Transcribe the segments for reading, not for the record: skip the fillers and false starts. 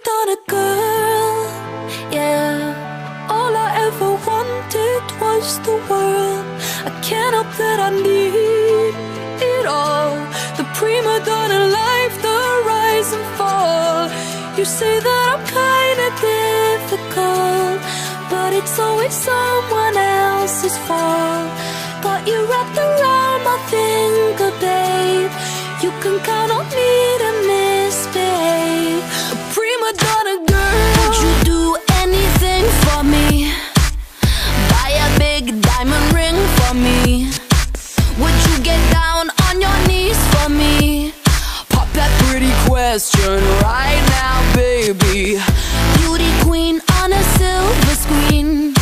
donna girl, yeah. All I ever wanted was the world. I can't help that I need it all. The prima donna life, the rise and fall. You say that I'm kinda difficult, but it's always someone else's fault. Got you wrapped around my finger, babe. You can count on me to misbehave. A prima donna girl. Would you do anything for me? Buy a big diamond ring for me? Would you get down on your knees for me? Pop that pretty question right now, baby. Beauty queen on a silver screen,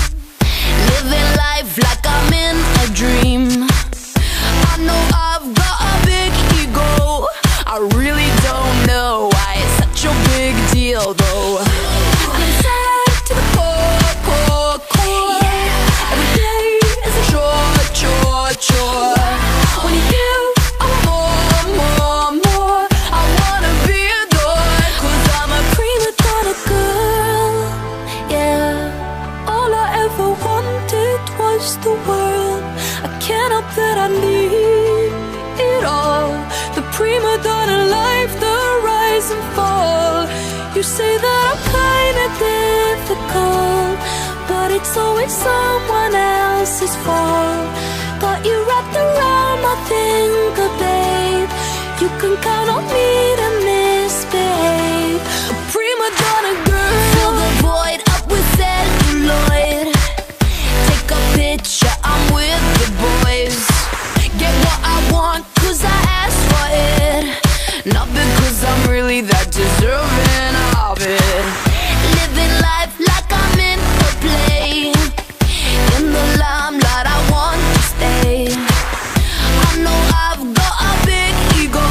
living life like I'm in a dream. I know I've got a big ego. I really don't know why it's such a big deal though. I'm sad to the core, core, core. Every day is a chore, chore, chore. When you give, I want more, more, more. I wanna be adored, 'cause I'm a prima donna girl, yeah. All I ever wanted was the world. I can't help that I need it all. The prima donna life, the rise and fall. You say that I'm kinda difficult, but it's always someone else's fault. Got you wrapped around my finger, babe. You can count on me to misbehave. A prima donna girl. Fill the void up with celluloid. Take a picture, I'm with the boys. Get what I want, 'cause I asked for it, not because I'm really that deserving of it. Living life like I'm in a play. In the limelight I want to stay. I know I've got a big ego.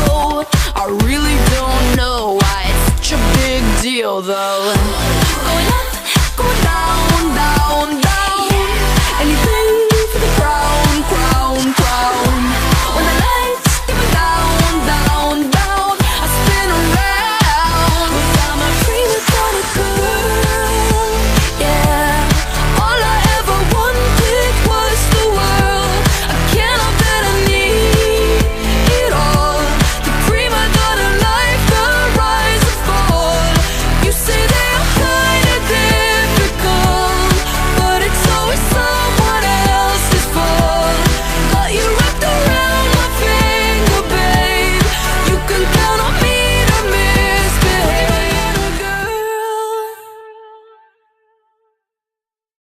I really don't know why it's such a big deal though.